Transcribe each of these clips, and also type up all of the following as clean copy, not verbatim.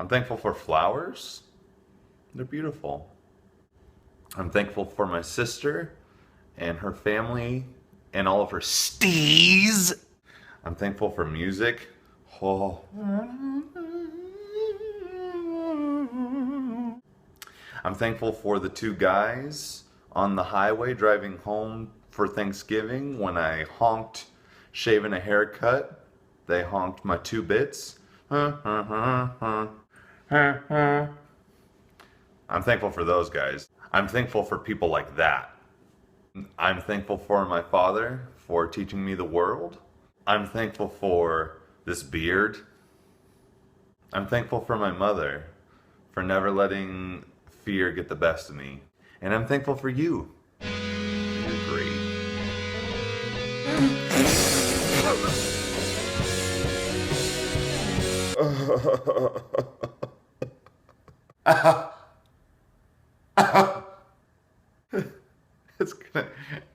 I'm thankful for flowers. They're beautiful. I'm thankful for my sister and her family and all of her steez. I'm thankful for music. Oh. I'm thankful for the two guys on the highway driving home for Thanksgiving when I honked shaving a haircut. They honked my 2 bits. I'm thankful for those guys. I'm thankful for people like that. I'm thankful for my father for teaching me the world. I'm thankful for this beard. I'm thankful for my mother for never letting fear get the best of me. And I'm thankful for you. You're great.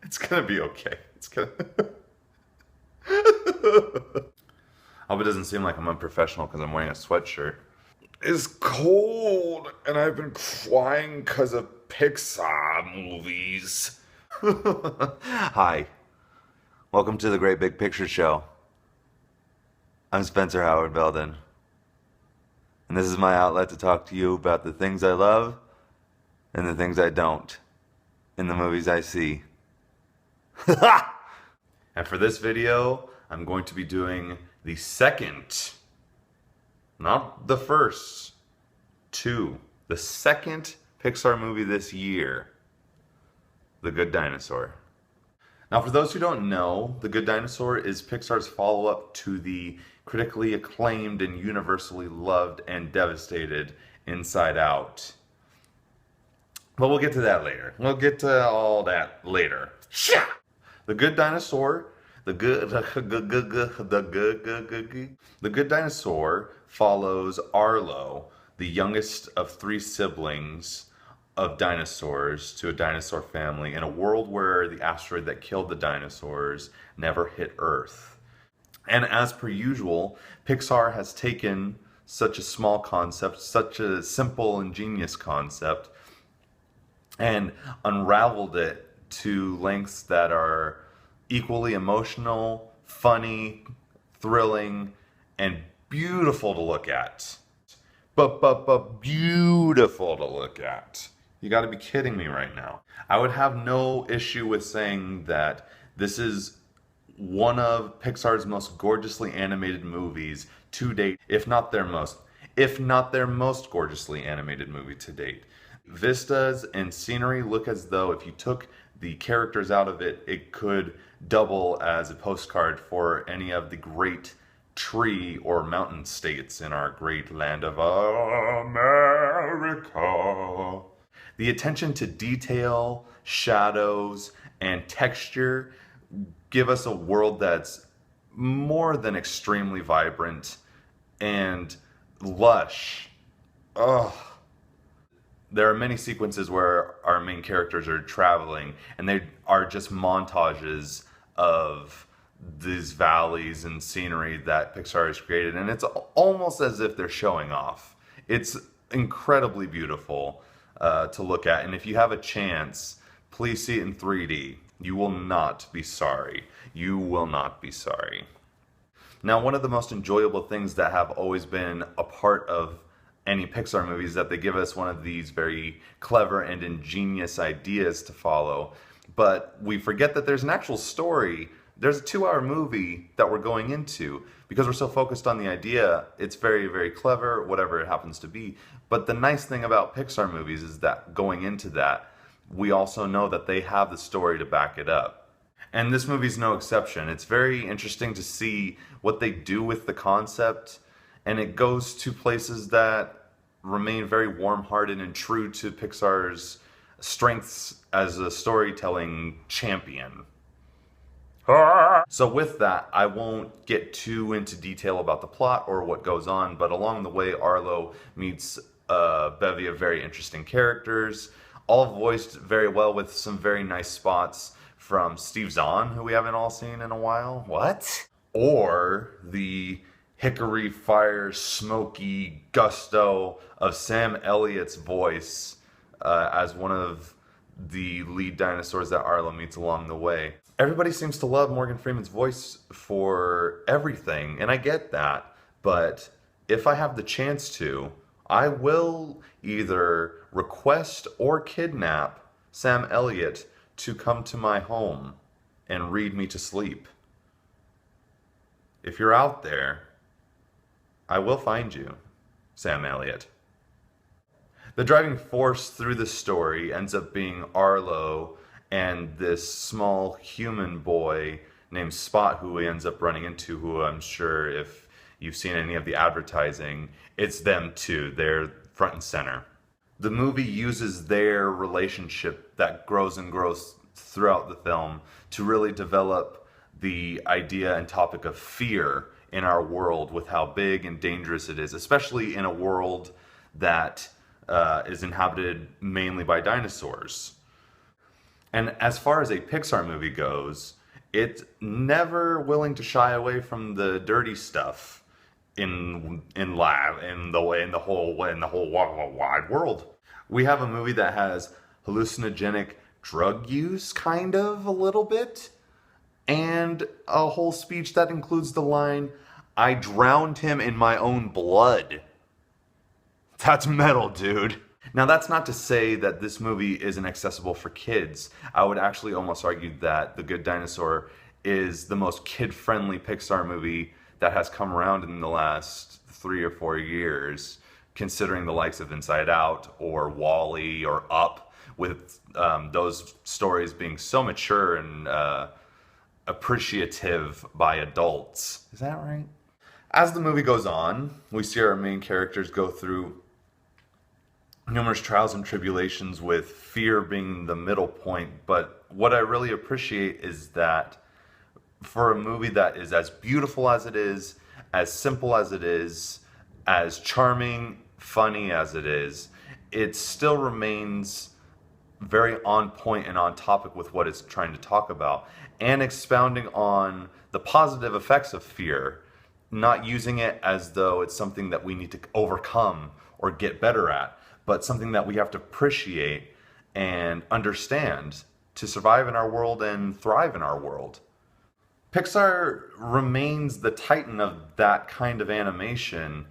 It's gonna be okay. It's gonna. I hope it doesn't seem like I'm unprofessional because I'm wearing a sweatshirt. It's cold, and I've been crying because of Pixar movies. Hi. Welcome to the Great Big Picture Show. I'm Spencer Howard Belden. And this is my outlet to talk to you about the things I love and the things I don't in the movies I see. And for this video, I'm going to be doing the second, not the first, the second Pixar movie this year, The Good Dinosaur. Now, for those who don't know, The Good Dinosaur is Pixar's follow-up to the critically acclaimed and universally loved and devastated Inside Out. But we'll get to that later. We'll get to all that later. The Good Dinosaur, The Good Dinosaur follows Arlo, the youngest of 3 siblings of dinosaurs to a dinosaur family in a world where the asteroid that killed the dinosaurs never hit Earth. And as per usual, Pixar has taken such a small concept, such a simple, ingenious concept, and unraveled it to lengths that are equally emotional, funny, thrilling, and beautiful to look at. But beautiful to look at. You gotta be kidding me right now. I would have no issue with saying that this is one of Pixar's most gorgeously animated movies to date, if not their most gorgeously animated movie to date. Vistas and scenery look as though if you took the characters out of it, it could double as a postcard for any of the great tree or mountain states in our great land of America. The attention to detail, shadows, and texture give us a world that's more than extremely vibrant and lush. Ugh. There are many sequences where our main characters are traveling and they are just montages of these valleys and scenery that Pixar has created, and it's almost as if they're showing off. It's incredibly beautiful to look at, and if you have a chance, please see it in 3D. You will not be sorry. You will not be sorry. Now, one of the most enjoyable things that have always been a part of any Pixar movie is that they give us one of these very clever and ingenious ideas to follow, but we forget that there's an actual story. There's a 2-hour movie that we're going into. Because we're so focused on the idea, it's very, very clever, whatever it happens to be. But the nice thing about Pixar movies is that going into that, we also know that they have the story to back it up. And this movie's no exception. It's very interesting to see what they do with the concept, and it goes to places that remain very warm-hearted and true to Pixar's strengths as a storytelling champion. So with that, I won't get too into detail about the plot or what goes on, but along the way, Arlo meets a bevy of very interesting characters, all voiced very well with some very nice spots from Steve Zahn, who we haven't all seen in a while. What? Or the hickory fire, smoky gusto of Sam Elliott's voice as one of the lead dinosaurs that Arlo meets along the way. Everybody seems to love Morgan Freeman's voice for everything, and I get that, but if I have the chance to, I will either request or kidnap Sam Elliott to come to my home and read me to sleep. If you're out there, I will find you, Sam Elliott. The driving force through the story ends up being Arlo and this small human boy named Spot, who he ends up running into, who I'm sure if you've seen any of the advertising, it's them too. They're front and center. The movie uses their relationship that grows and grows throughout the film to really develop the idea and topic of fear in our world, with how big and dangerous it is, especially in a world that is inhabited mainly by dinosaurs. And as far as a Pixar movie goes, it's never willing to shy away from the dirty stuff in the whole wide world. We have a movie that has hallucinogenic drug use, kind of, a little bit, and a whole speech that includes the line, "I drowned him in my own blood." That's metal, dude. Now, that's not to say that this movie isn't accessible for kids. I would actually almost argue that The Good Dinosaur is the most kid-friendly Pixar movie that has come around in the last 3 or 4 years, considering the likes of Inside Out or WALL-E or Up, with those stories being so mature and appreciative by adults. Is that right? As the movie goes on, we see our main characters go through numerous trials and tribulations, with fear being the middle point. But what I really appreciate is that for a movie that is as beautiful as it is, as simple as it is, as charming, funny as it is, it still remains very on point and on topic with what it's trying to talk about, and expounding on the positive effects of fear, not using it as though it's something that we need to overcome or get better at, but something that we have to appreciate and understand to survive in our world and thrive in our world. Pixar remains the titan of that kind of animation,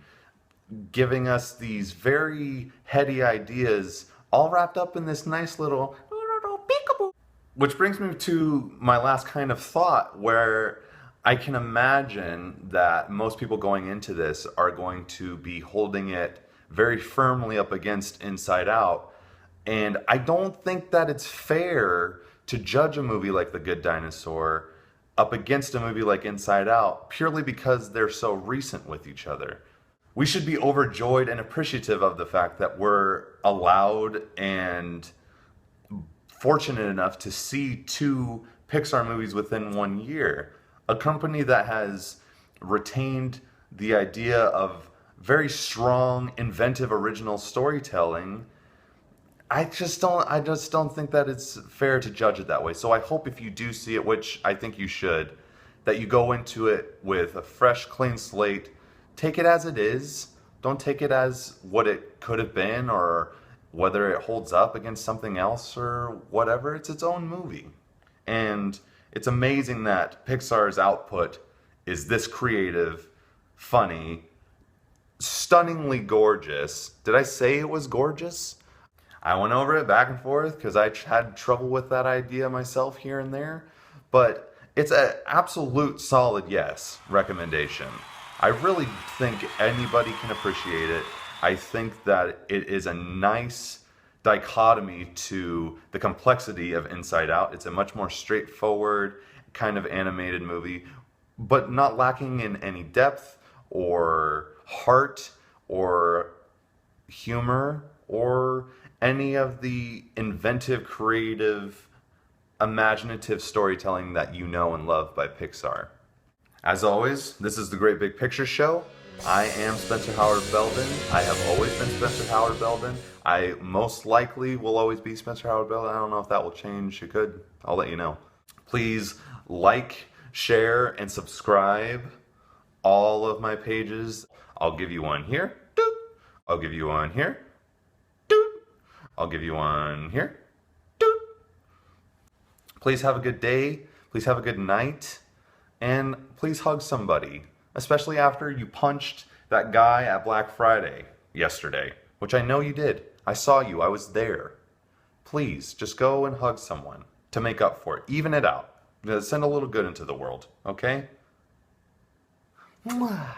giving us these very heady ideas all wrapped up in this nice little peekaboo. Which brings me to my last kind of thought, where I can imagine that most people going into this are going to be holding it very firmly up against Inside Out. And I don't think that it's fair to judge a movie like The Good Dinosaur up against a movie like Inside Out purely because they're so recent with each other. We should be overjoyed and appreciative of the fact that we're allowed and fortunate enough to see 2 Pixar movies within 1 year. A company that has retained the idea of very strong, inventive, original storytelling. I just don't think that it's fair to judge it that way. So I hope if you do see it, which I think you should, that you go into it with a fresh, clean slate. Take it as it is. Don't take it as what it could have been or whether it holds up against something else or whatever. It's its own movie. And it's amazing that Pixar's output is this creative, funny, stunningly gorgeous. Did I say it was gorgeous? I went over it back and forth because I had trouble with that idea myself here and there. But it's an absolute solid yes recommendation. I really think anybody can appreciate it. I think that it is a nice dichotomy to the complexity of Inside Out. It's a much more straightforward kind of animated movie, but not lacking in any depth or heart or humor or any of the inventive, creative, imaginative storytelling that you know and love by Pixar. As always, this is the Great Big Picture Show. I am Spencer Howard Belden. I have always been Spencer Howard Belden. I most likely will always be Spencer Howard Belden. I don't know if that will change. It could. I'll let you know. Please like, share, and subscribe all of my pages. I'll give you one here. Doot. I'll give you one here. Doot. I'll give you one here. Doot. Please have a good day. Please have a good night. And please hug somebody, especially after you punched that guy at Black Friday yesterday, which I know you did. I saw you. I was there. Please just go and hug someone to make up for it. Even it out. Send a little good into the world, okay? Mwah.